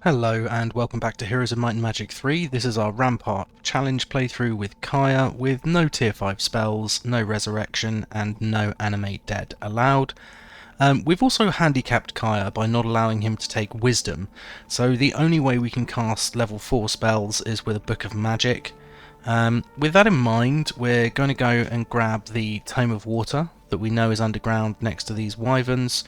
Hello and welcome back to Heroes of Might and Magic 3. This is our Rampart challenge playthrough with Kyrre with no tier 5 spells, no resurrection and no animate dead allowed. We've also handicapped Kyrre by not allowing him to take wisdom, so the only way we can cast level 4 spells is with a Book of Magic. With that in mind, we're going to go and grab the Tome of Water that we know is underground next to these wyverns.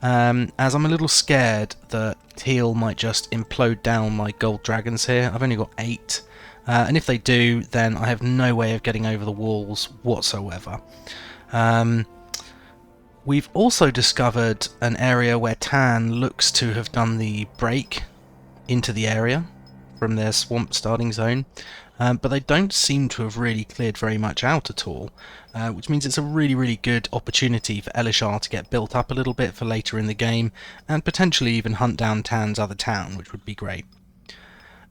As I'm a little scared that teal might just implode down my gold dragons here. I've only got 8, and if they do, then I have no way of getting over the walls whatsoever. We've also discovered an area where Tan looks to have done the break into the area from their swamp starting zone, but they don't seem to have really cleared very much out at all, which means it's a really good opportunity for Elishar to get built up a little bit for later in the game, and potentially even hunt down Tan's other town, which would be great.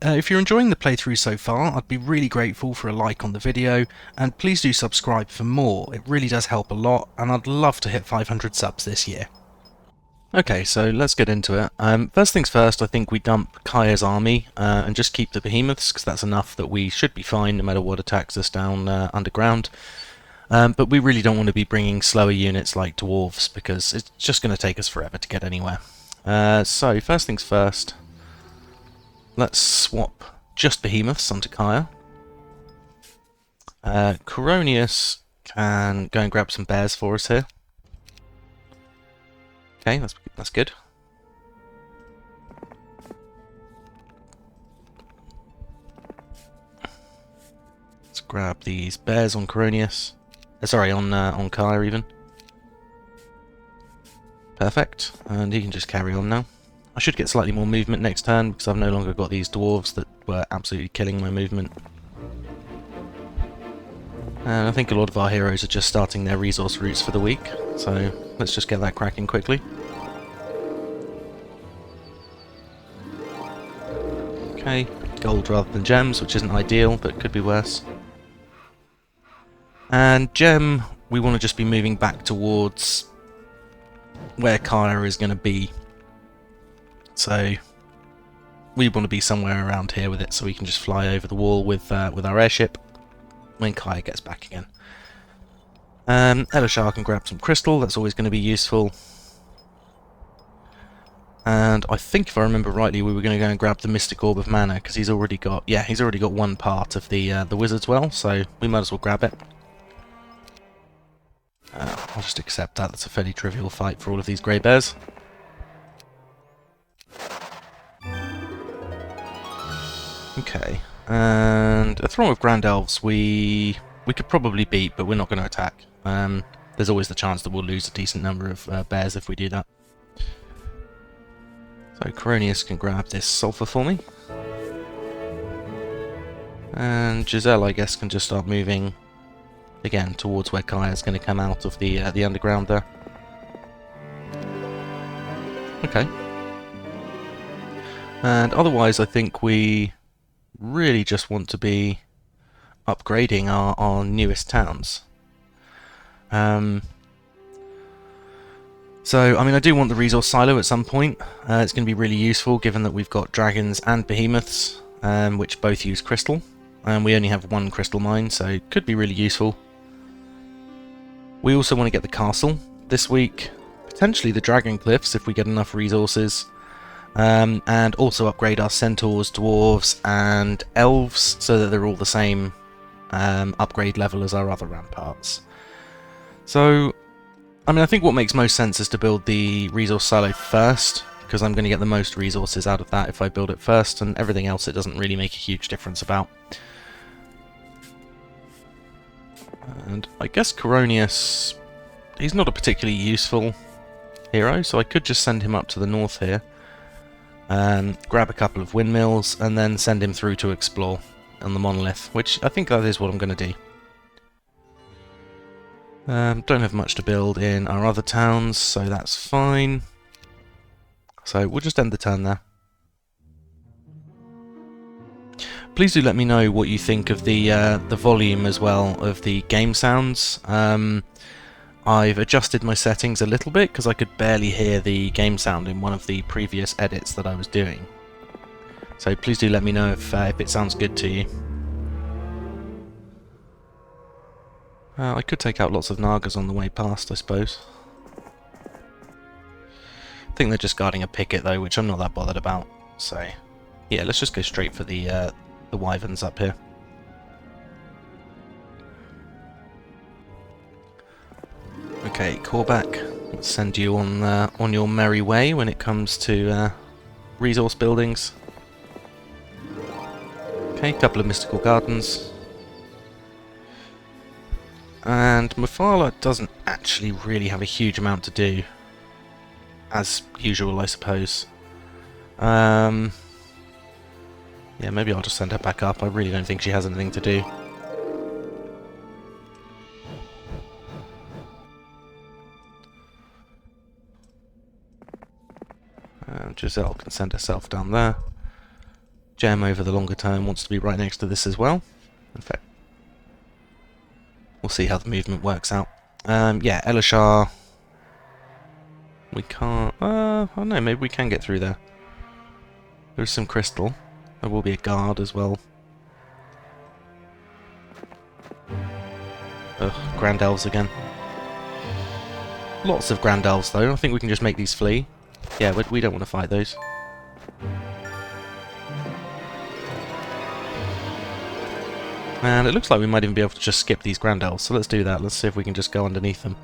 If you're enjoying the playthrough so far, I'd be really grateful for a like on the video, and please do subscribe for more. It really does help a lot, and I'd love to hit 500 subs this year. Okay, so let's get into it. First things first, I think we dump Kyrre's army and just keep the behemoths, because that's enough that we should be fine no matter what attacks us down underground. But we really don't want to be bringing slower units like dwarves, because it's just going to take us forever to get anywhere. So first things first, let's swap just behemoths onto Kyrre. Coronius can go and grab some bears for us here. Okay, that's good. Let's grab these bears on Coronius. Sorry, on Kyrre even. Perfect, and he can just carry on now. I should get slightly more movement next turn because I've no longer got these dwarves that were absolutely killing my movement. And I think a lot of our heroes are just starting their resource routes for the week, so let's just get that cracking quickly. Okay, gold rather than gems, which isn't ideal, but could be worse. And gem, we want to just be moving back towards where Kyrre is going to be. So we want to be somewhere around here with it, so we can just fly over the wall with our airship when Kyrre gets back again. Elishar can grab some crystal, that's always going to be useful. And I think if I remember rightly, we were going to go and grab the Mystic Orb of Mana, because he's already got one part of the Wizard's Well, so we might as well grab it. I'll just accept that, that's a fairly trivial fight for all of these grey bears. Okay, and a Throng of Grand Elves we could probably beat, but we're not going to attack. There's always the chance that we'll lose a decent number of bears if we do that. So Coronius can grab this sulphur for me. And Giselle, I guess, can just start moving again towards where Kyrre's going to come out of the underground there. Okay. And otherwise, I think we really just want to be upgrading our newest towns. So, I mean, I do want the resource silo at some point. It's going to be really useful given that we've got dragons and behemoths, which both use crystal. And we only have one crystal mine, so it could be really useful. We also want to get the castle this week, potentially the dragon cliffs if we get enough resources. And also upgrade our centaurs, dwarves, and elves so that they're all the same upgrade level as our other ramparts. So, I mean, I think what makes most sense is to build the resource silo first, because I'm going to get the most resources out of that if I build it first, and everything else it doesn't really make a huge difference about. And I guess Coronius, he's not a particularly useful hero, so I could just send him up to the north here. Grab a couple of windmills, and then send him through to explore on the monolith, which I think that is what I'm going to do. Don't have much to build in our other towns, so that's fine. So we'll just end the turn there. Please do let me know what you think of the volume as well of the game sounds. I've adjusted my settings a little bit because I could barely hear the game sound in one of the previous edits that I was doing. So please do let me know if it sounds good to you. I could take out lots of Nagas on the way past, I suppose. I think they're just guarding a picket though, which I'm not that bothered about. So yeah, let's just go straight for the wyverns up here. Okay, Corback, let's send you on your merry way when it comes to resource buildings. Okay, couple of mystical gardens. And Mufala doesn't actually really have a huge amount to do, as usual, I suppose. Yeah, maybe I'll just send her back up. I really don't think she has anything to do. Giselle can send herself down there. Gem over the longer term wants to be right next to this as well. In fact, we'll see how the movement works out. Yeah, Elishar. We can't... oh no, maybe we can get through there. There's some crystal. There will be a guard as well. Ugh, Grand Elves again. Lots of Grand Elves though. I think we can just make these flee. Yeah, we don't want to fight those. And it looks like we might even be able to just skip these Grand Elves, so let's do that. Let's see if we can just go underneath them.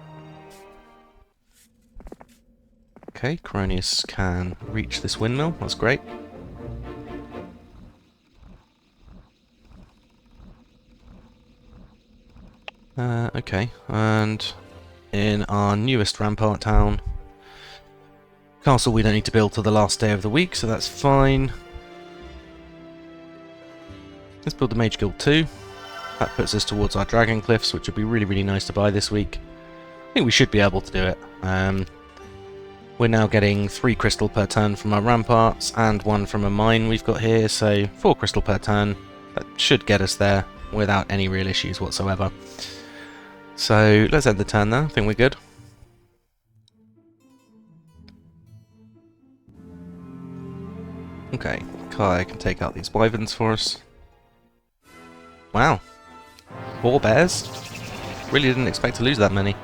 Okay, Coronius can reach this windmill. That's great. Okay, and in our newest rampart town, castle we don't need to build till the last day of the week, so that's fine. Let's build the Mage Guild 2. That puts us towards our Dragon Cliffs, which would be really, really nice to buy this week. I think we should be able to do it. We're now getting 3 crystal per turn from our ramparts, and 1 from a mine we've got here, so 4 crystal per turn. That should get us there without any real issues whatsoever. So let's end the turn there. I think we're good. Okay, Kyrre can take out these wyverns for us. Wow. 4 bears? Really didn't expect to lose that many.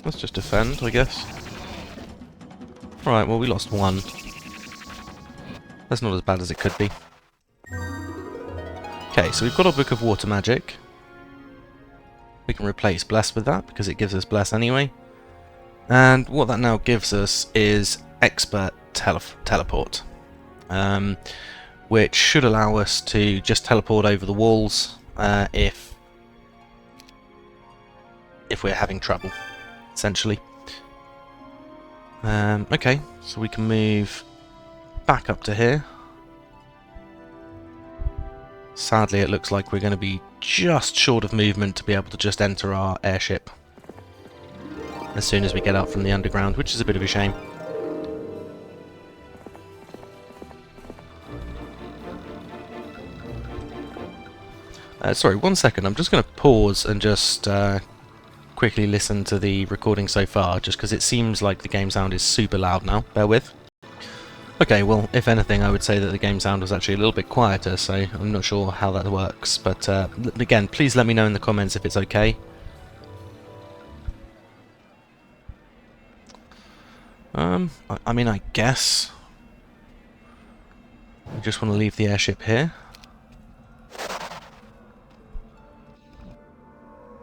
Let's just defend, I guess. Right, well we lost 1. That's not as bad as it could be. Okay, so we've got our Book of Water Magic. We can replace Bless with that, because it gives us Bless anyway. And what that now gives us is Expert Teleport. Which should allow us to just teleport over the walls if we're having trouble, essentially. Okay, so we can move back up to here. Sadly, it looks like we're going to be just short of movement to be able to just enter our airship as soon as we get up from the underground, which is a bit of a shame. Sorry, 1 second. I'm just going to pause and just quickly listen to the recording so far, just because it seems like the game sound is super loud now. Bear with. Okay, well, if anything, I would say that the game sound was actually a little bit quieter, so I'm not sure how that works. But again, please let me know in the comments if it's okay. I mean, I guess we just want to leave the airship here.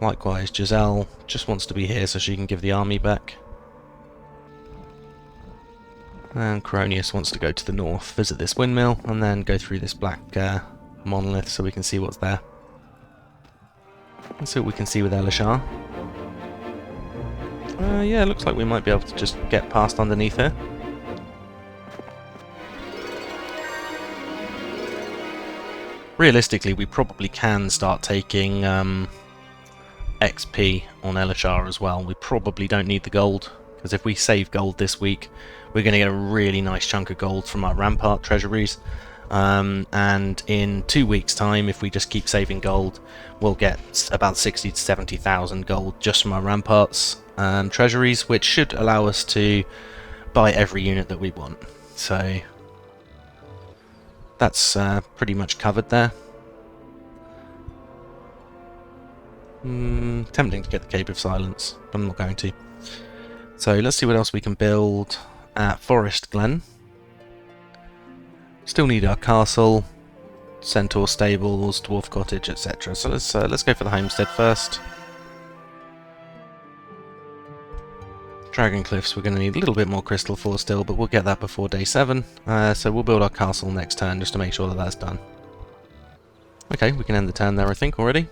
Likewise, Giselle just wants to be here so she can give the army back. And Coronius wants to go to the north, visit this windmill, and then go through this black monolith so we can see what's there. Let's see what we can see with Elishar. Yeah, looks like we might be able to just get past underneath here. Realistically, we probably can start taking XP on Elishar as well. We probably don't need the gold, because if we save gold this week, we're going to get a really nice chunk of gold from our rampart treasuries, and in 2 weeks' time, if we just keep saving gold, we'll get about 60 to 70,000 gold just from our ramparts treasuries, which should allow us to buy every unit that we want. So that's pretty much covered there. Tempting to get the Cape of Silence, but I'm not going to. So let's see what else we can build at Forest Glen. Still need our castle, centaur stables, dwarf cottage, etc. So let's go for the homestead first. Dragon Cliffs, we're going to need a little bit more crystal for still, but we'll get that before day 7. So we'll build our castle next turn just to make sure that that's done. Okay, we can end the turn there, I think, already.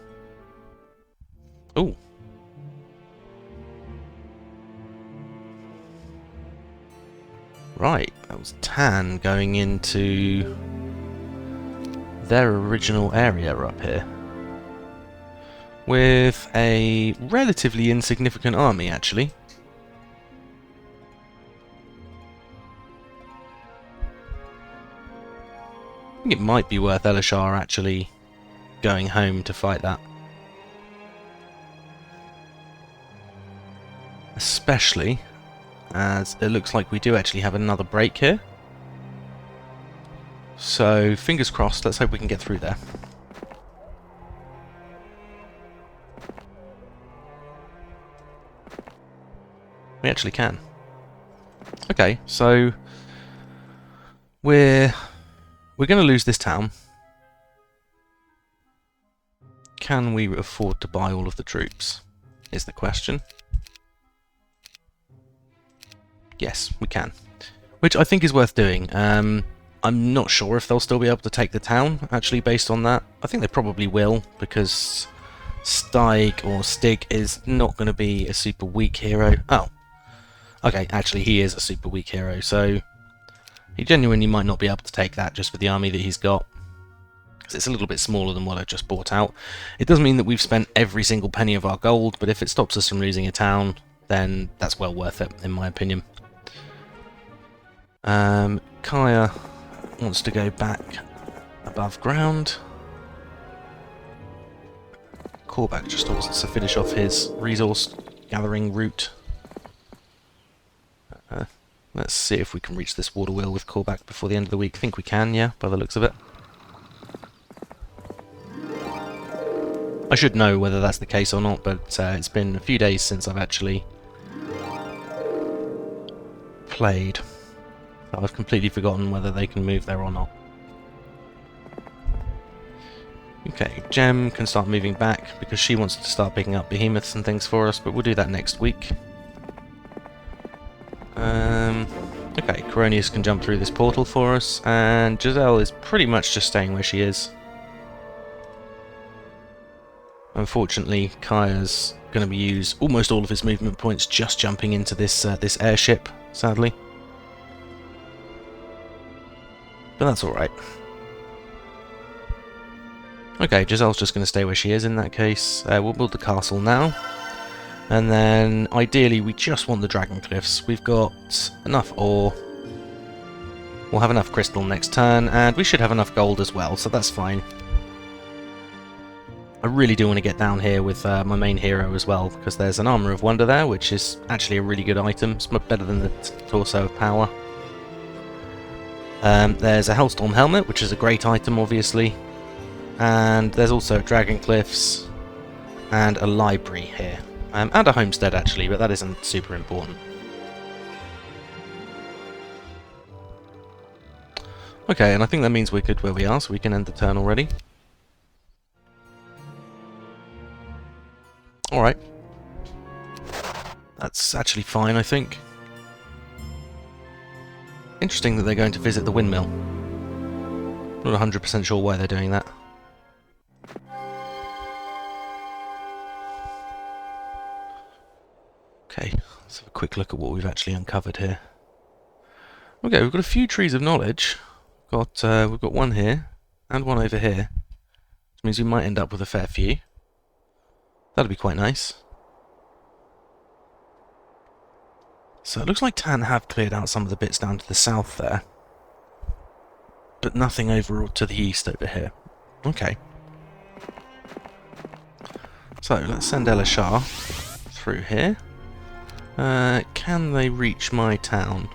Ooh. Right, that was Tan going into their original area up here. With a relatively insignificant army, actually. I think it might be worth Elishar actually going home to fight that. Especially as it looks like we do actually have another break here. So, fingers crossed, let's hope we can get through there. We actually can. Okay, so we're going to lose this town. Can we afford to buy all of the troops, is the question. Yes, we can. Which I think is worth doing. I'm not sure if they'll still be able to take the town, actually, based on that. I think they probably will, because Stig is not going to be a super weak hero. Oh. Okay, actually, he is a super weak hero, so he genuinely might not be able to take that just with the army that he's got. Because it's a little bit smaller than what I just bought out. It does mean that we've spent every single penny of our gold, but if it stops us from losing a town, then that's well worth it, in my opinion. Kyrre wants to go back above ground. Korvac just wants to finish off his resource gathering route. Let's see if we can reach this water wheel with Korvac before the end of the week. I think we can, yeah, by the looks of it. I should know whether that's the case or not, but it's been a few days since I've actually played. So I've completely forgotten whether they can move there or not. Okay, Gem can start moving back because she wants to start picking up behemoths and things for us, but we'll do that next week. Okay, Coronius can jump through this portal for us, and Giselle is pretty much just staying where she is. Unfortunately, Kyrre's going to use almost all of his movement points just jumping into this this airship, sadly. But that's alright. Okay, Giselle's just going to stay where she is in that case. We'll build the castle now. And then, ideally, we just want the Dragon Cliffs. We've got enough ore. We'll have enough crystal next turn, and we should have enough gold as well, so that's fine. I really do want to get down here with my main hero as well, because there's an Armour of Wonder there, which is actually a really good item. It's much better than the Torso of Power. There's a Hellstorm Helmet, which is a great item, obviously. And there's also Dragon Cliffs and a library here. And a homestead, actually, but that isn't super important. Okay, and I think that means we're good where we are, so we can end the turn already. Alright. That's actually fine, I think. Interesting that they're going to visit the windmill. Not 100% sure why they're doing that. Okay, let's have a quick look at what we've actually uncovered here. Okay, we've got a few trees of knowledge. We've got one here, and one over here. Which means we might end up with a fair few. That'd be quite nice. So it looks like Tan have cleared out some of the bits down to the south there. but nothing over to the east over here. Okay. So, let's send Elishar through here. Can they reach my town?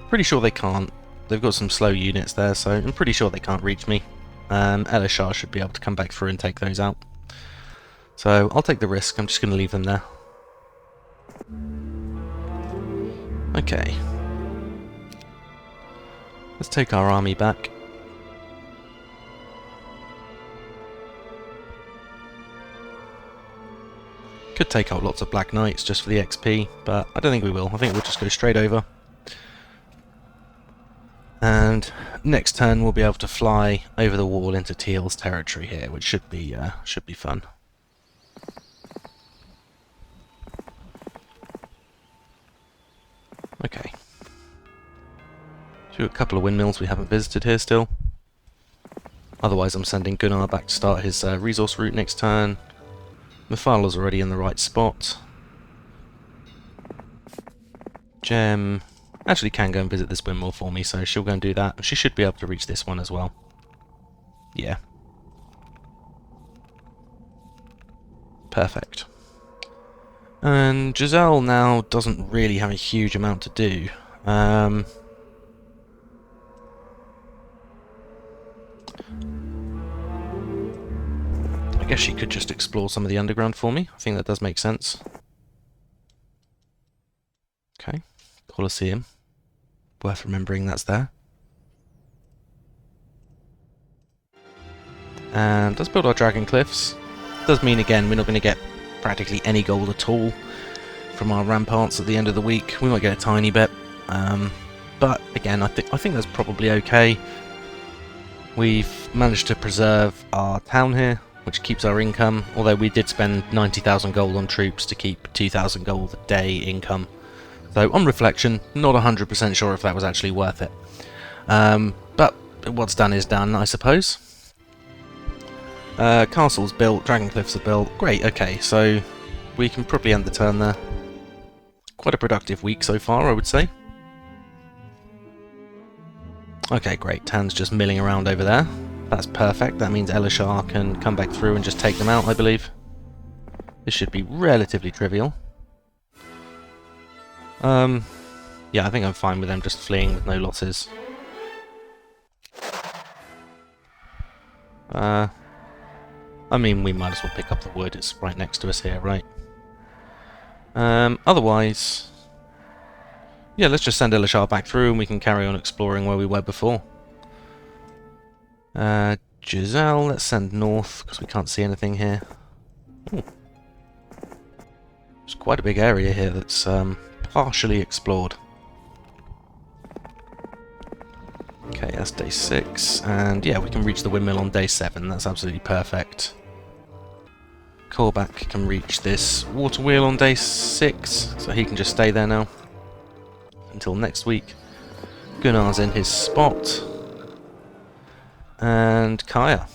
Pretty sure they can't. They've got some slow units there, so I'm pretty sure they can't reach me. Elishar should be able to come back through and take those out. So, I'll take the risk. I'm just going to leave them there. Okay. Let's take our army back. Could take out lots of Black Knights just for the XP, but I don't think we will. I think we'll just go straight over. And next turn we'll be able to fly over the wall into Teal's territory here, which should be fun. Okay. So a couple of windmills we haven't visited here still. Otherwise I'm sending Gunnar back to start his resource route next turn. Mephila's already in the right spot. Gem actually can go and visit this windmill for me, so she'll go and do that. She should be able to reach this one as well. Yeah. Perfect. And Giselle now doesn't really have a huge amount to do. I guess she could just explore some of the underground for me. I think that does make sense. Okay. Colosseum. Worth remembering that's there. And let's build our Dragon Cliffs. Does mean, again, we're not going to get practically any gold at all from our ramparts at the end of the week. We might get a tiny bit. But, again, I think that's probably okay. We've managed to preserve our town here, which keeps our income, although we did spend 90,000 gold on troops to keep 2,000 gold a day income. So, on reflection, not 100% sure if that was actually worth it. But what's done is done, I suppose. Castle's built, Dragon Cliffs are built. Great, okay, so we can probably end the turn there. Quite a productive week so far, I would say. Okay, great. Tan's just milling around over there. That's perfect. That means Elishar can come back through and just take them out, I believe. This should be relatively trivial. Yeah, I think I'm fine with them just fleeing with no losses. I mean, we might as well pick up the wood. It's right next to us here, right? Otherwise... yeah, let's just send Elishar back through and we can carry on exploring where we were before. Giselle, let's send north, because we can't see anything here. Ooh. There's quite a big area here that's partially explored. Okay, that's day 6, and yeah, we can reach the windmill on day 7, that's absolutely perfect. Corback can reach this water wheel on day 6, so he can just stay there now until next week. Gunnar's in his spot. And Kyrre.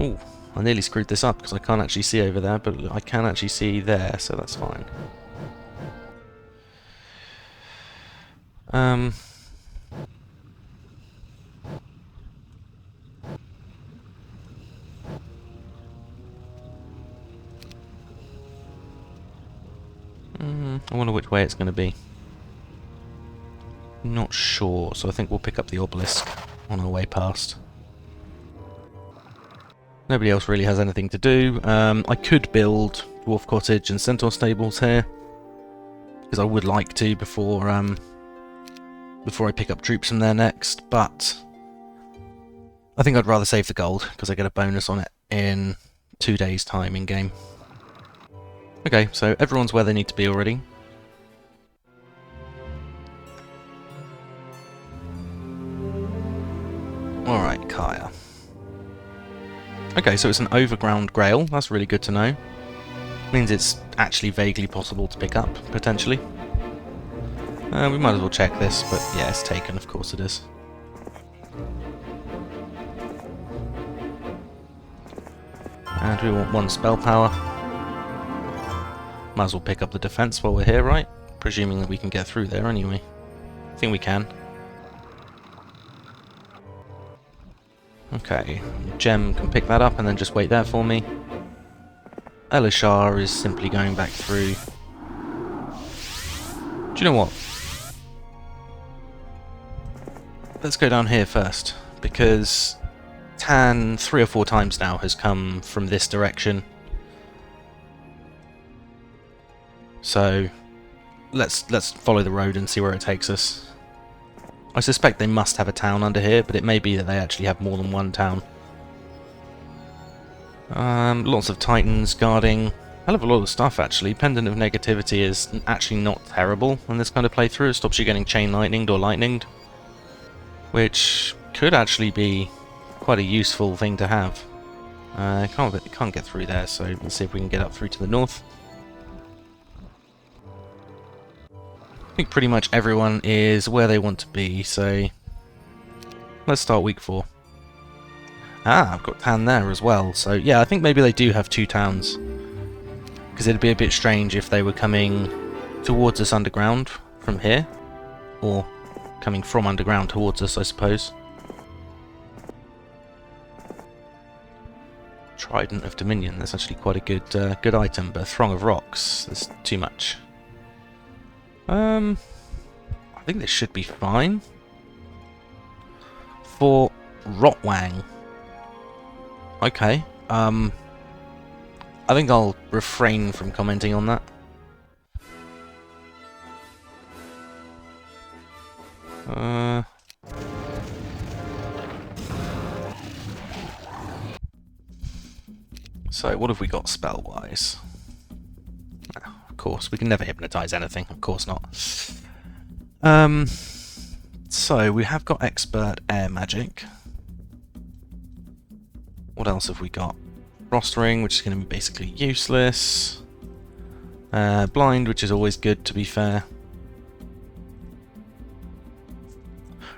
Ooh, I nearly screwed this up because I can't actually see over there, but I can actually see there, so that's fine. I wonder which way it's going to be. Not sure, so I think we'll pick up the obelisk on our way past. Nobody else really has anything to do. I could build Dwarf Cottage and Centaur Stables here, because I would like to before I pick up troops from there next, but I think I'd rather save the gold, because I get a bonus on it in 2 days' time in-game. Okay, so everyone's where they need to be already. Alright, Kyrre. Okay, so it's an overground grail. That's really good to know. Means it's actually vaguely possible to pick up, potentially. We might as well check this, but yeah, it's taken, of course it is. And we want 1 spell power. Might as well pick up the defense while we're here, right? Presuming that we can get through there anyway. I think we can. Okay, Gem can pick that up and then just wait there for me. Elishar is simply going back through. Do you know what? Let's go down here first, because Tan 3 or 4 times now has come from this direction. So let's follow the road and see where it takes us. I suspect they must have a town under here, but it may be that they actually have more than one town. Lots of Titans guarding. Hell of a lot of stuff, actually. Pendant of Negativity is actually not terrible in this kind of playthrough. It stops you getting chain lightninged or lightninged, which could actually be quite a useful thing to have. Can't get through there, so let's see if we can get up through to the north. I think pretty much everyone is where they want to be, so let's start week 4. Ah, I've got Tan there as well, so yeah, I think maybe they do have 2 towns. Because it'd be a bit strange if they were coming towards us underground from here, or coming from underground towards us, I suppose. Trident of Dominion, that's actually quite a good item, but a Throng of Rocks, there's too much. I think this should be fine. For Rotwang. Okay, I think I'll refrain from commenting on that. So, what have we got spell-wise? Of course, we can never hypnotise anything. Of course not. So, we have got Expert Air Magic. What else have we got? Frost Ring, which is going to be basically useless. Blind, which is always good, to be fair.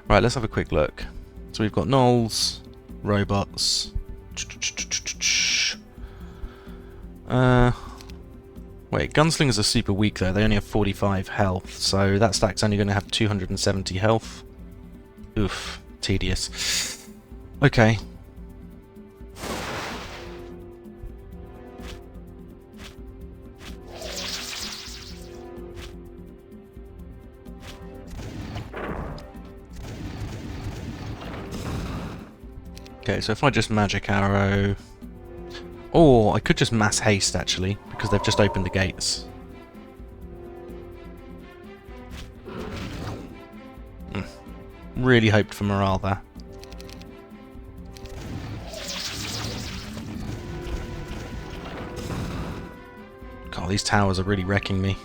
Right, let's have a quick look. So we've got gnolls, robots. Wait, gunslingers are super weak though. They only have 45 health, so that stack's only going to have 270 health. Oof, tedious. Okay. Okay, so if I just magic arrow... Oh, I could just mass haste actually, because they've just opened the gates. Really hoped for morale there. God, these towers are really wrecking me.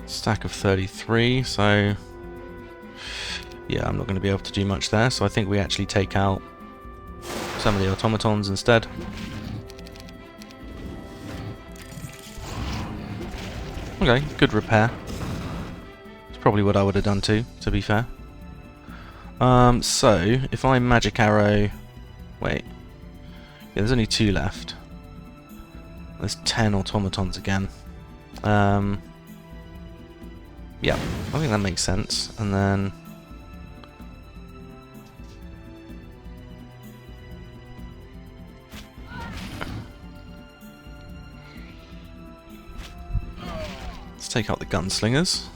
Stack of 33, so... yeah, I'm not going to be able to do much there, so I think we actually take out some of the automatons instead. Okay, good repair. It's probably what I would have done too, to be fair. So, if I magic arrow... wait. Yeah, there's only 2 left. There's 10 automatons again. Yeah, I think that makes sense. And then... let's take out the gunslingers.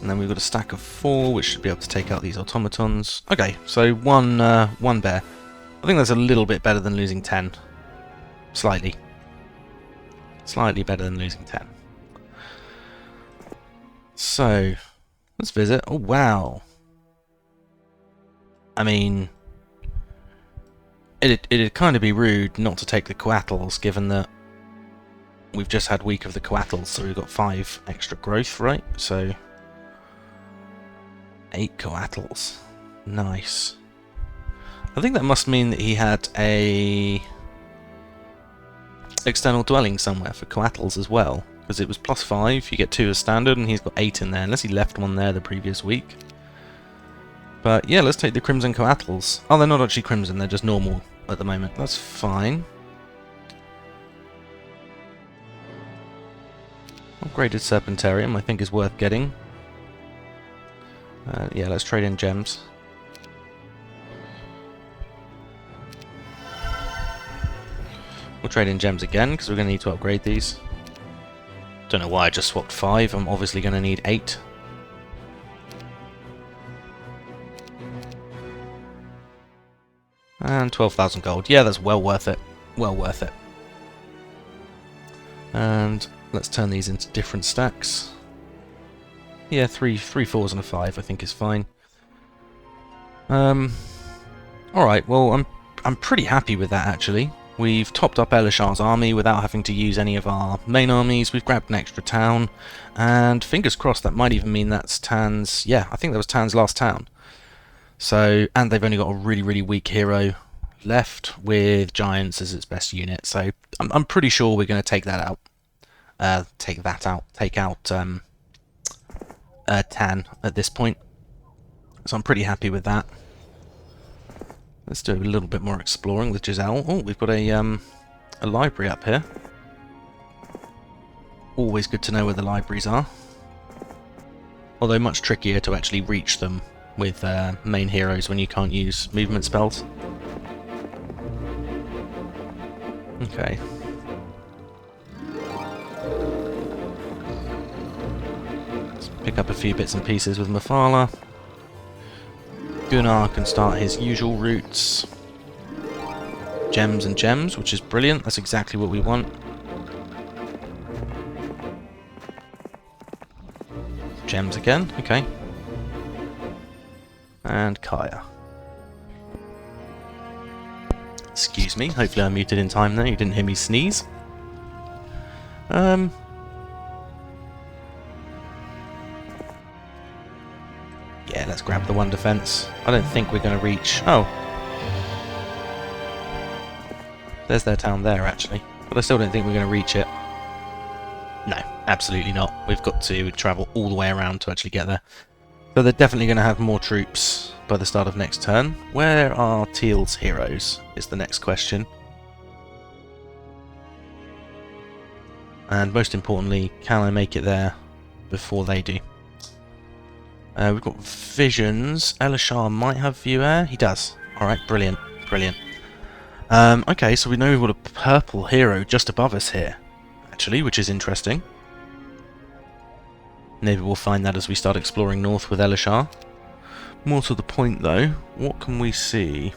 And then we've got a stack of 4, which should be able to take out these automatons. Okay, so one bear. I think that's a little bit better than losing 10. Slightly. Slightly better than losing 10. So, let's visit. Oh, wow. I mean, it'd kind of be rude not to take the coatls, given that we've just had week of the coatls, so we've got 5 extra growth, right? So, 8 coatls. Nice. I think that must mean that he had a external dwelling somewhere for coatls as well. Because it was +5, you get 2 as standard, and he's got 8 in there, unless he left one there the previous week. But yeah, let's take the Crimson Coatls. Oh, they're not actually Crimson, they're just normal at the moment. That's fine. Upgraded Serpentarium, I think, is worth getting. Yeah, let's trade in gems. We'll trade in gems again, because we're going to need to upgrade these. Don't know why I just swapped 5. I'm obviously going to need 8. And 12,000 gold. Yeah, that's well worth it. Well worth it. And let's turn these into different stacks. Yeah, three 4s and a 5 I think is fine. Alright, well I'm pretty happy with that actually. We've topped up Elishar's army without having to use any of our main armies. We've grabbed an extra town, and fingers crossed that might even mean that's Tan's... Yeah, I think that was Tan's last town. So, and they've only got a really, really weak hero left with Giants as its best unit. So I'm pretty sure we're going to take that out. Take out Tan at this point. So I'm pretty happy with that. Let's do a little bit more exploring with Giselle. Oh, we've got a library up here. Always good to know where the libraries are. Although much trickier to actually reach them with main heroes when you can't use movement spells. Okay. Let's pick up a few bits and pieces with Mafala. Gunnar can start his usual routes. Gems and gems, which is brilliant. That's exactly what we want. Gems again, okay. And Kyrre. Excuse me, hopefully I muted in time there, you didn't hear me sneeze. Yeah, let's grab the one defense. I don't think we're going to reach... Oh. There's their town there, actually. But I still don't think we're going to reach it. No, absolutely not. We've got to travel all the way around to actually get there. So they're definitely going to have more troops by the start of next turn. Where are Teal's heroes, is the next question. And most importantly, can I make it there before they do? We've got visions. Elishar might have view air. He does. Alright, brilliant. Brilliant. Okay, so we know we've got a purple hero just above us here, actually, which is interesting. Maybe we'll find that as we start exploring north with Elishar. More to the point, though, what can we see?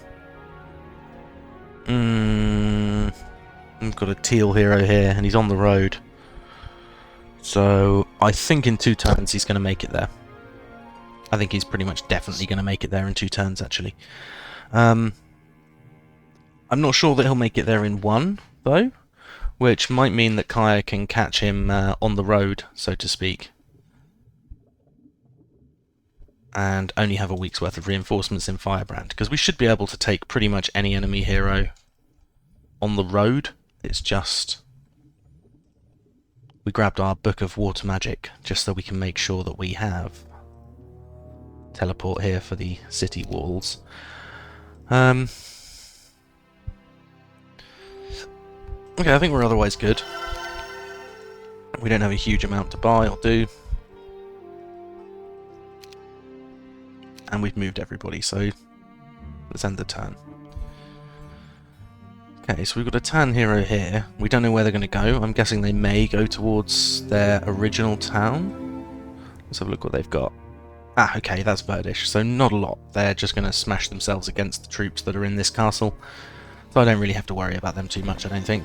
We've got a teal hero here, and he's on the road. So, I think in 2 turns he's going to make it there. I think he's pretty much definitely going to make it there in 2 turns, actually. I'm not sure that he'll make it there in 1, though, which might mean that Kyrre can catch him on the road, so to speak. And only have a week's worth of reinforcements in Firebrand, because we should be able to take pretty much any enemy hero on the road. It's just... we grabbed our Book of Water Magic, just so we can make sure that we have teleport here for the city walls. Okay, I think we're otherwise good. We don't have a huge amount to buy or do. And we've moved everybody, so let's end the turn. Okay, so we've got a tan hero here. We don't know where they're going to go. I'm guessing they may go towards their original town. Let's have a look what they've got. Ah, okay, that's birdish, so not a lot. They're just going to smash themselves against the troops that are in this castle. So I don't really have to worry about them too much, I don't think.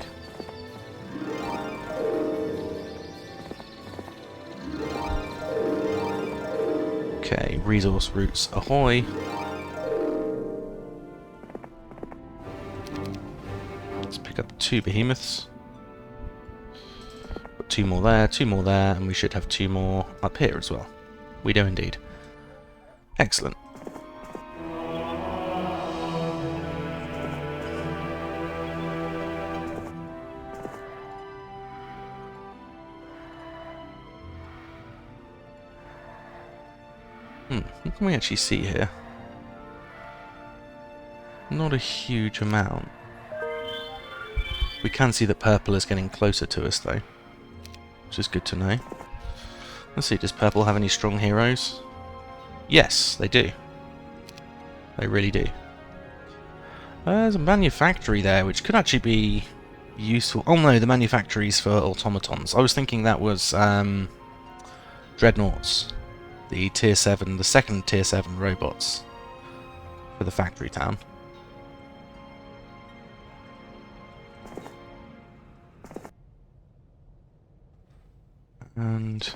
Okay, resource routes ahoy. Let's pick up 2 behemoths. Got 2 more there, 2 more there, and we should have 2 more up here as well. We do indeed. Excellent. What can we actually see here? Not a huge amount. We can see that purple is getting closer to us, though. which is good to know. Let's see, does purple have any strong heroes? Yes, they do. They really do. There's a manufactory there, which could actually be useful. Oh no, the manufactory's for automatons. I was thinking that was dreadnoughts. The tier 7, the second tier 7 robots for the factory town. And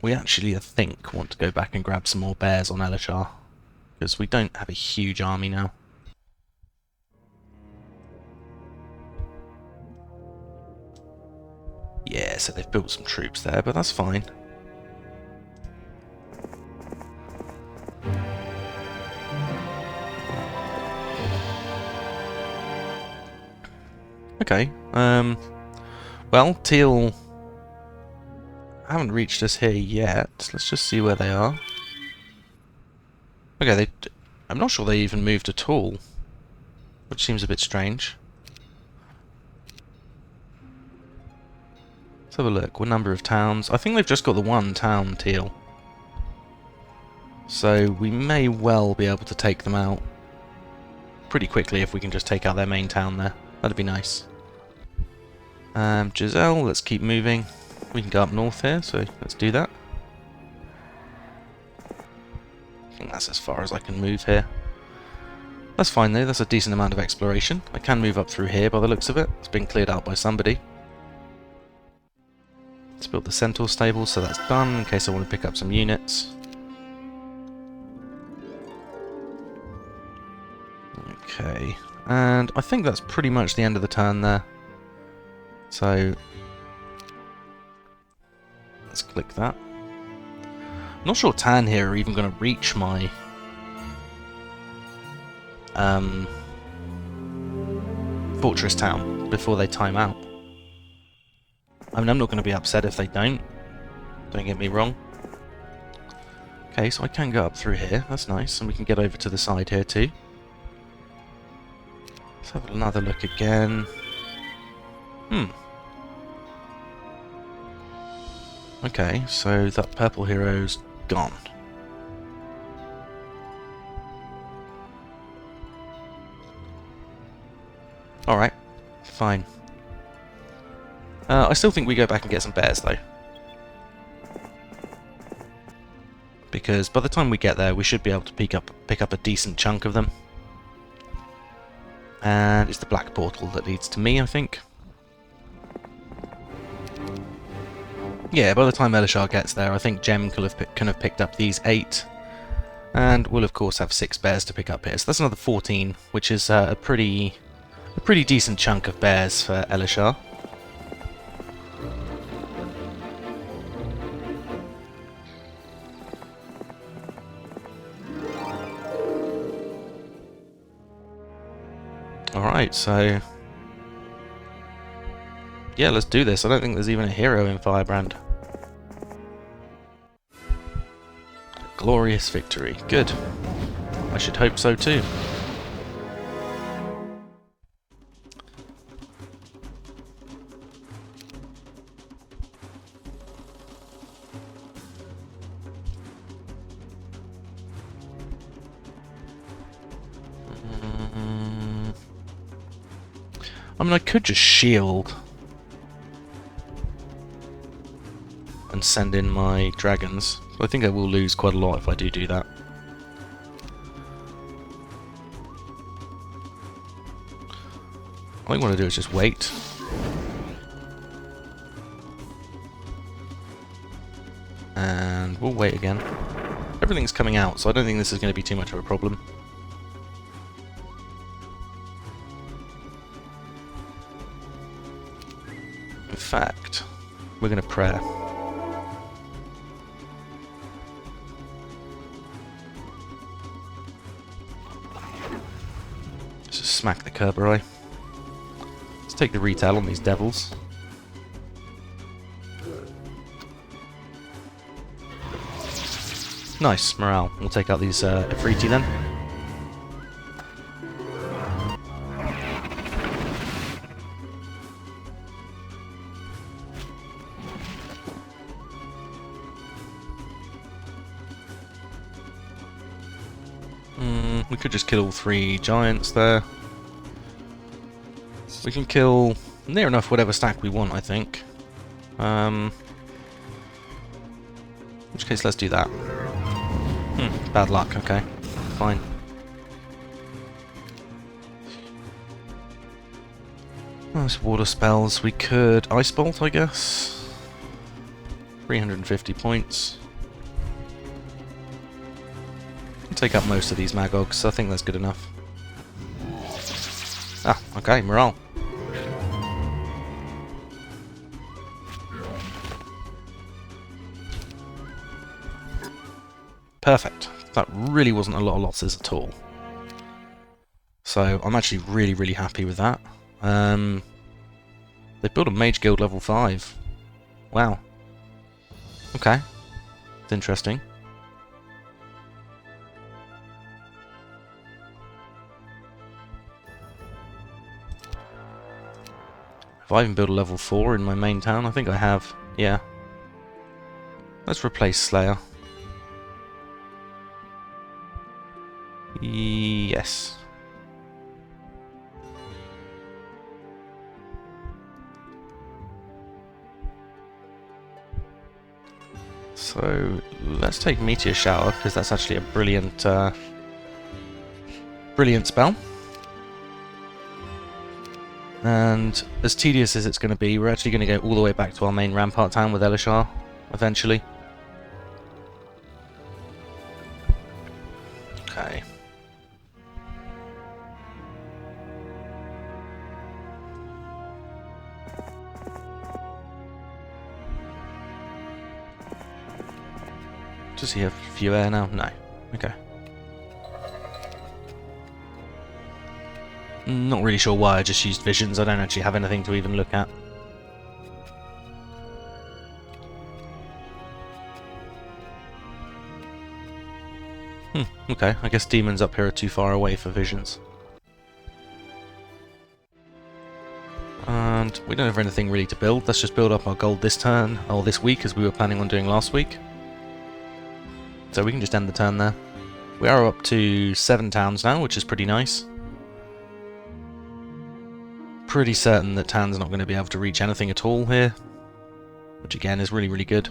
we actually, I think, want to go back and grab some more bears on Elishar, because we don't have a huge army now. Yeah, so they've built some troops there, but that's fine. Okay, well, Teal haven't reached us here yet. Let's just see where they are. Okay, I'm not sure they even moved at all, which seems a bit strange. Let's have a look. What number of towns? I think they've just got the one town, Teal. So we may well be able to take them out pretty quickly if we can just take out their main town there. That'd be nice. Giselle, let's keep moving. We can go up north here, so let's do that. I think that's as far as I can move here. That's fine though, that's a decent amount of exploration. I can move up through here by the looks of it. It's been cleared out by somebody. Let's build the Centaur stable, so that's done, in case I want to pick up some units. Okay, and I think that's pretty much the end of the turn there. So, let's click that. I'm not sure Tan here are even going to reach my fortress town before they time out. I mean, I'm not going to be upset if they don't get me wrong. Okay, so I can go up through here, that's nice, and we can get over to the side here too. Let's have another look again. Okay, so that purple hero's gone. Alright, fine. I still think we go back and get some bears though. Because by the time we get there, we should be able to pick up a decent chunk of them. And it's the black portal that leads to me, I think. Yeah, by the time Elishar gets there, I think Gem can have picked up these 8. And we'll of course have 6 bears to pick up here. So that's another 14, which is a pretty decent chunk of bears for Elishar. Alright, so yeah, let's do this. I don't think there's even a hero in Firebrand. Glorious victory. Good. I should hope so too. I mean, I could just shield and send in my dragons. I think I will lose quite a lot if I do that. All I want to do is just wait. And we'll wait again. Everything's coming out, so I don't think this is going to be too much of a problem. In fact, we're going to pray. Just smack the Kyrre. Let's take the retail on these devils. Nice, morale. We'll take out these Ifriti then. We could just kill all 3 giants there. We can kill near enough whatever stack we want, I think. In which case, let's do that. Bad luck, okay. Fine. Nice water spells. We could Ice Bolt, I guess. 350 points. Take up most of these Magogs, I think that's good enough. Ah, okay, morale. Perfect. That really wasn't a lot of losses at all. So I'm actually really happy with that. They built a Mage Guild level 5. Wow. Okay. It's interesting. Have I even built a level 4 in my main town? I think I have. Yeah. Let's replace Slayer. Yes. So let's take Meteor Shower, because that's actually a brilliant spell. And as tedious as it's going to be, we're actually going to go all the way back to our main Rampart town with Elishar, eventually. Okay. Does he have few air now? No. Okay. Not really sure why I just used visions. I don't actually have anything to even look at. Okay. I guess demons up here are too far away for visions. And we don't have anything really to build. Let's just build up our gold this turn, or this week, as we were planning on doing last week. So we can just end the turn there. We are up to 7 towns now, which is pretty nice. Pretty certain that Tan's not going to be able to reach anything at all here, which again is really good.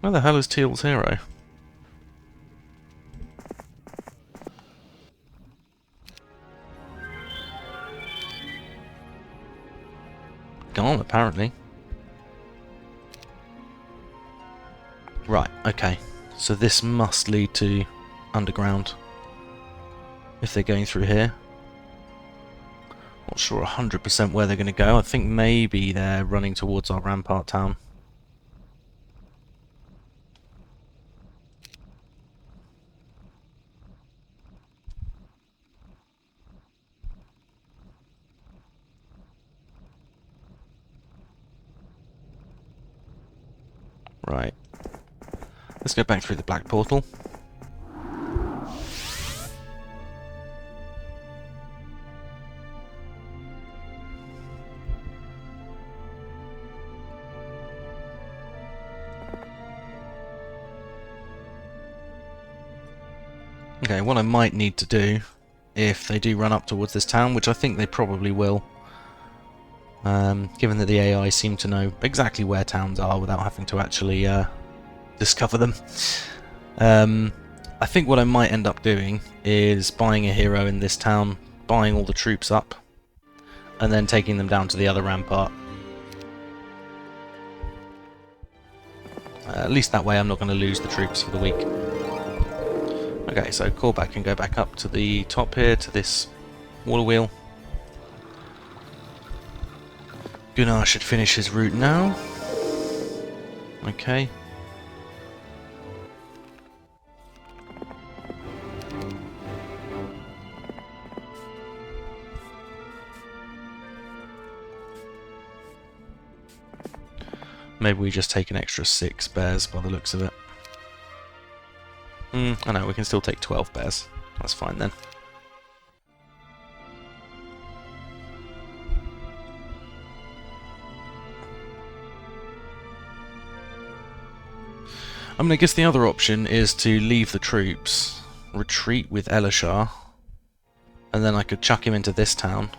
Where the hell is Teal's hero? Gone, apparently. Right, okay. So this must lead to underground. If they're going through here. Not sure 100% where they're going to go. I think maybe they're running towards our Rampart town. Right. Let's go back through the black portal. Okay, what I might need to do, if they do run up towards this town, which I think they probably will, given that the AI seem to know exactly where towns are without having to actually discover them. I think what I might end up doing is buying a hero in this town, buying all the troops up, and then taking them down to the other rampart. At least that way I'm not going to lose the troops for the week. Okay, so call back and go back up to the top here, to this water wheel. Gunnar should finish his route now. Okay. Maybe we just take an extra 6 bears by the looks of it. I know, we can still take 12 bears. That's fine then. I mean, I guess the other option is to leave the troops, retreat with Elishar, and then I could chuck him into this town.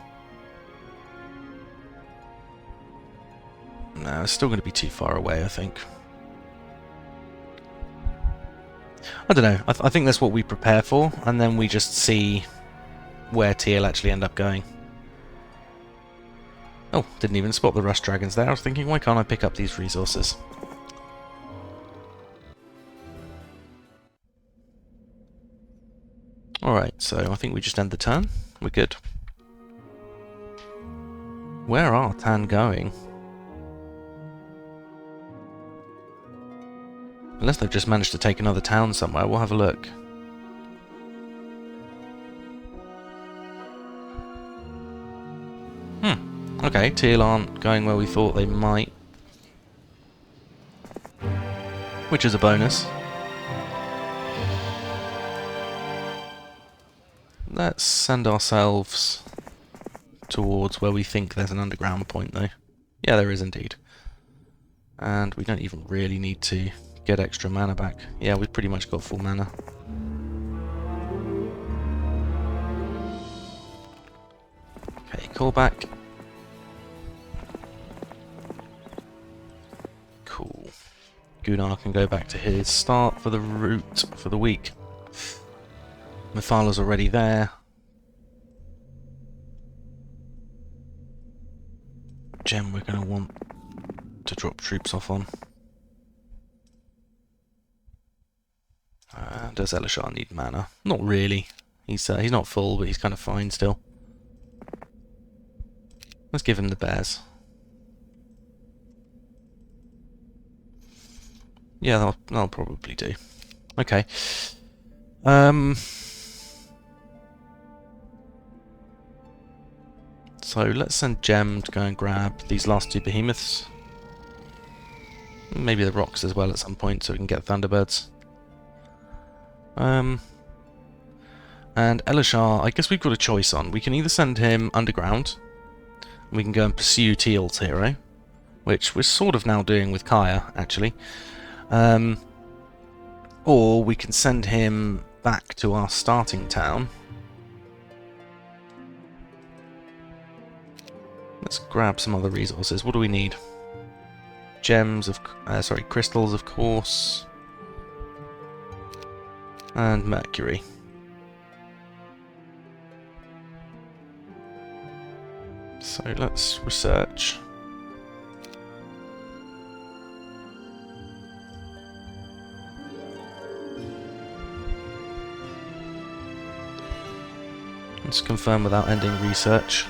No, it's still going to be too far away, I think. I don't know. I think that's what we prepare for, and then we just see where Teal actually end up going. Oh, didn't even spot the rust dragons there. I was thinking, why can't I pick up these resources? Alright, so I think we just end the turn. We're good. Where are Tan going? Unless they've just managed to take another town somewhere, we'll have a look. Okay, Teal aren't going where we thought they might. Which is a bonus. Let's send ourselves towards where we think there's an underground point, though. Yeah, there is indeed. And we don't even really need to get extra mana back. Yeah, we've pretty much got full mana. Okay, call back. Cool. Gunnar can go back to his start for the route for the week. Mithala's already there. Gem we're going to want to drop troops off on. Does Elishar need mana? Not really. He's not full, but he's kind of fine still. Let's give him the bears. Yeah, that'll probably do. Okay. So let's send Gem to go and grab these last two behemoths. Maybe the rocks as well at some point so we can get Thunderbirds. And Elishar, I guess we've got a choice on. We can either send him underground, and we can go and pursue Teal's hero, which we're sort of now doing with Kyrre, actually. Or we can send him back to our starting town. Let's grab some other resources. What do we need? Gems of... crystals, of course. And mercury. So let's research. Let's confirm without ending research.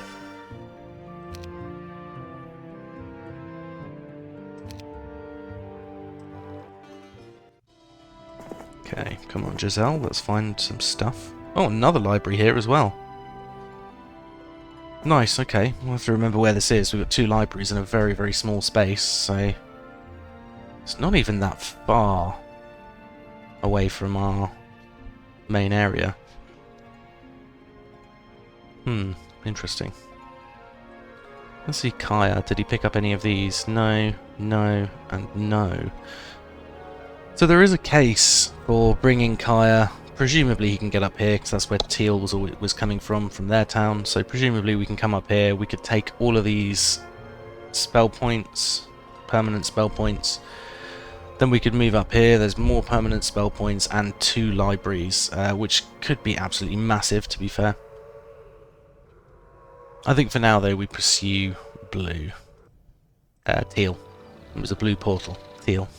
Okay, come on Giselle, let's find some stuff. Oh, another library here as well. Nice, okay. We'll have to remember where this is. We've got two libraries in a very, very small space, so... It's not even that far away from our main area. Interesting. Let's see Kyrre. Did he pick up any of these? No, no, and no. So there is a case for bringing Kyrre. Presumably he can get up here, because that's where Teal was coming from their town. So presumably we can come up here. We could take all of these spell points, permanent spell points. Then we could move up here. There's more permanent spell points and 2 libraries, which could be absolutely massive, to be fair. I think for now, though, we pursue blue. Teal. It was a blue portal. Teal.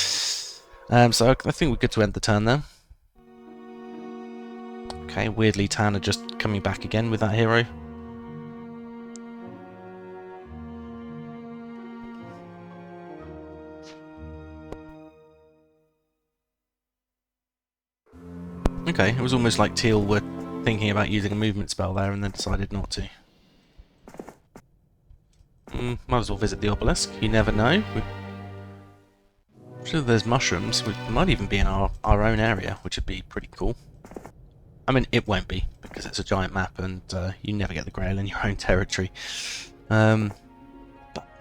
So I think we're good to end the turn there. Okay, weirdly Tan are just coming back again with that hero. Okay, it was almost like Teal were thinking about using a movement spell there and then decided not to. Might as well visit the obelisk, you never know. I'm sure there's mushrooms, we might even be in our own area, which would be pretty cool. I mean, it won't be, because it's a giant map and you never get the Grail in your own territory. But,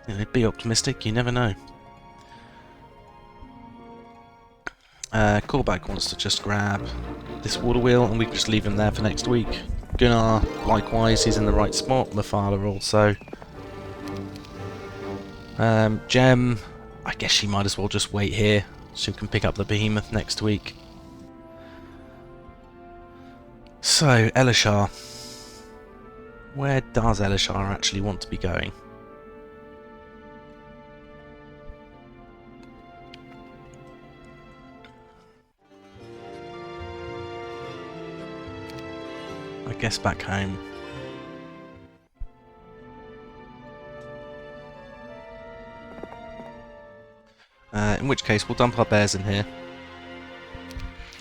you know, be optimistic, you never know. Callback wants to just grab this water wheel, and we can just leave him there for next week. Gunnar, likewise, he's in the right spot. Mafala also. Gem, I guess she might as well just wait here. She can pick up the behemoth next week. So, Elishar. Where does Elishar actually want to be going? I guess back home. In which case, we'll dump our bears in here.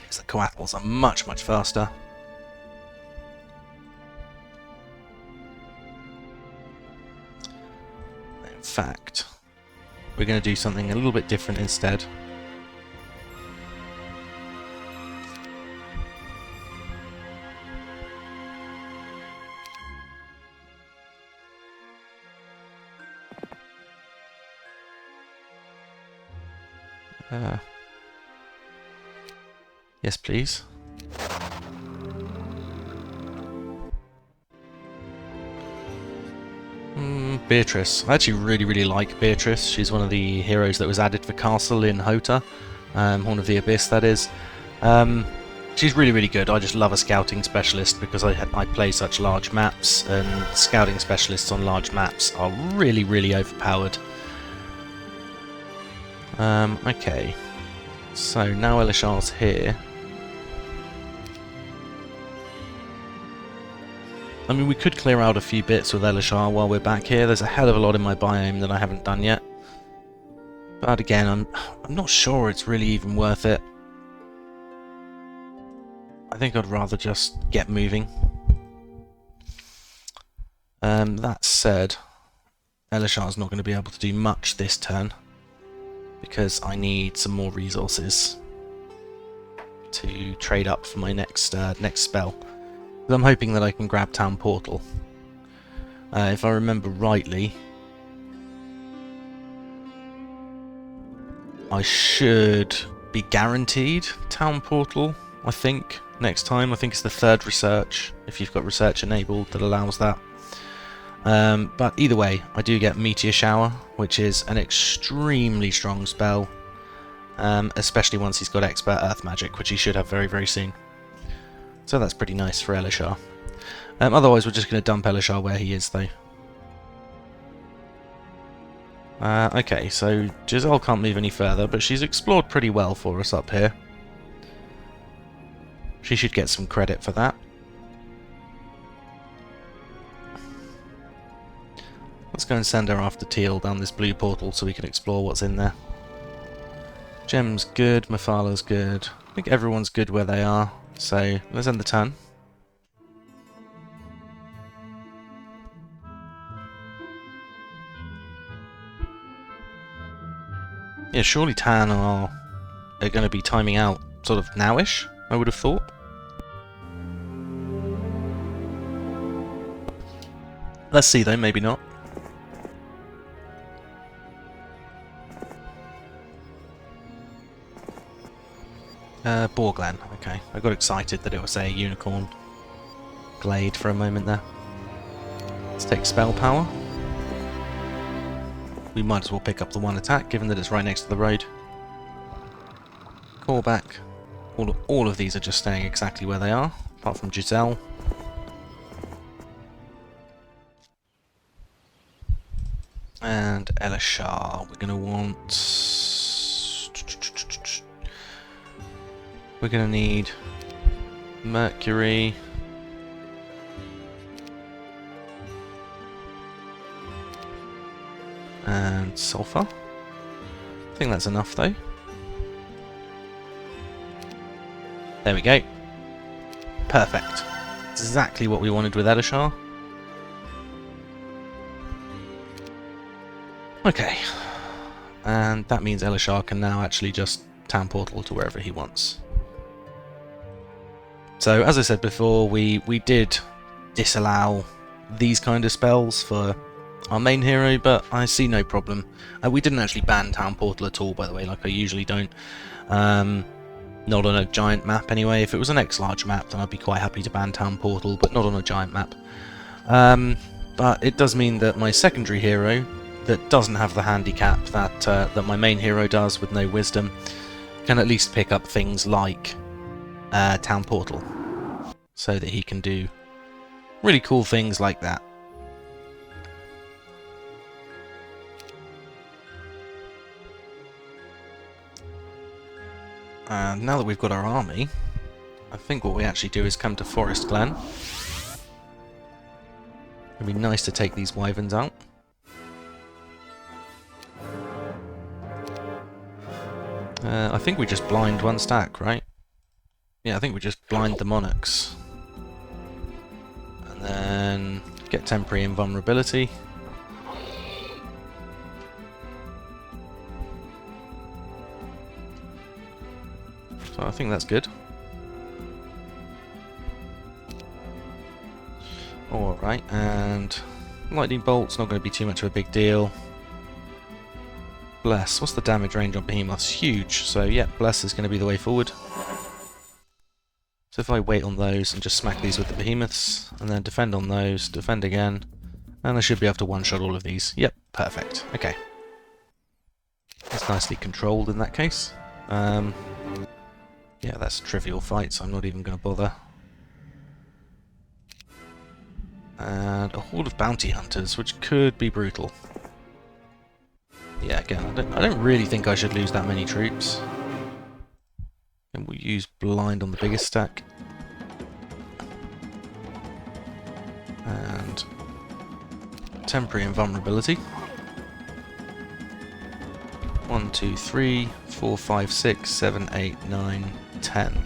Because the coattles are much, much faster. In fact, we're going to do something a little bit different instead. Yes, please. Beatrice. I actually really like Beatrice. She's one of the heroes that was added for Castle in HotA. Horn of the Abyss, that is. She's really good. I just love a scouting specialist because I play such large maps, and scouting specialists on large maps are really overpowered. Okay. So now Elishar's here. I mean, we could clear out a few bits with Elishar while we're back here. There's a hell of a lot in my biome that I haven't done yet. But again, I'm not sure it's really even worth it. I think I'd rather just get moving. That said, Elishar's not going to be able to do much this turn, because I need some more resources to trade up for my next spell. I'm hoping that I can grab Town Portal. If I remember rightly, I should be guaranteed Town Portal, I think, next time. I think it's the third research, if you've got research enabled, that allows that. But either way, I do get Meteor Shower, which is an extremely strong spell, especially once he's got Expert Earth Magic, which he should have very soon. So that's pretty nice for Elishar. Otherwise, we're just going to dump Elishar where he is, though. Okay, so Giselle can't move any further, but she's explored pretty well for us up here. She should get some credit for that. Let's go and send her after Teal down this blue portal so we can explore what's in there. Gem's good, Mafala's good. I think everyone's good where they are. So, let's end the turn. Yeah, surely Tan are going to be timing out sort of nowish, I would have thought. Let's see though, maybe not. Borglen, okay. I got excited that it was a unicorn glade for a moment there. Let's take spell power. We might as well pick up the one attack, given that it's right next to the road. Call back. All of these are just staying exactly where they are, apart from Giselle. And Elishar, we're going to want... We're going to need Mercury. And Sulfur. I think that's enough though. There we go. Perfect. Exactly what we wanted with Elishar. Okay. And that means Elishar can now actually just town portal to wherever he wants. So, as I said before, we did disallow these kind of spells for our main hero, but I see no problem. We didn't actually ban Town Portal at all, by the way, like I usually don't. Not on a giant map anyway. If it was an X-large map, then I'd be quite happy to ban Town Portal, but not on a giant map. But it does mean that my secondary hero, that doesn't have the handicap that my main hero does with no wisdom, can at least pick up things like Town Portal, so that he can do really cool things like that. And now that we've got our army, I think what we actually do is come to Forest Glen. It'd be nice to take these wyverns out. I think we just blind one stack, right? Yeah, I think we just blind the monarchs. And then get temporary invulnerability. So I think that's good. Alright, and lightning bolt's not going to be too much of a big deal. Bless. What's the damage range on behemoths? Huge. So yeah, Bless is going to be the way forward. So if I wait on those and just smack these with the behemoths, and then defend on those, defend again, and I should be able to one-shot all of these. Yep, perfect. Okay. That's nicely controlled in that case. Yeah, that's a trivial fight, so I'm not even going to bother. And a horde of bounty hunters, which could be brutal. Yeah, again, I don't really think I should lose that many troops. And we'll use blind on the biggest stack. And temporary invulnerability. 1, 2, 3, 4, 5, 6, 7, 8, 9, 10.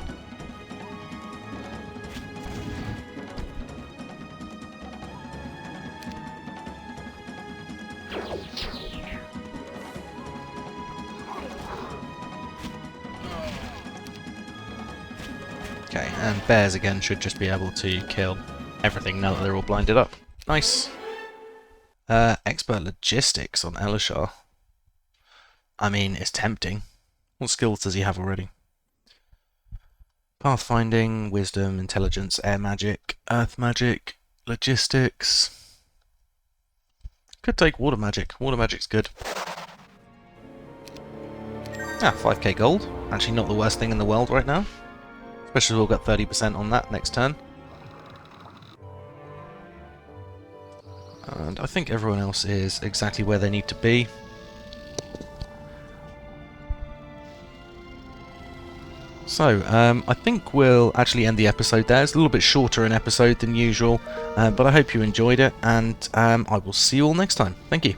Okay, and bears again should just be able to kill everything now that they're all blinded up. Nice. Expert logistics on Elishar. I mean, it's tempting. What skills does he have already? Pathfinding, wisdom, intelligence, air magic, earth magic, logistics. Could take water magic. Water magic's good. Ah, 5k gold. Actually not the worst thing in the world right now. Especially we'll get 30% on that next turn. And I think everyone else is exactly where they need to be. So, I think we'll actually end the episode there. It's a little bit shorter an episode than usual, but I hope you enjoyed it, and I will see you all next time. Thank you.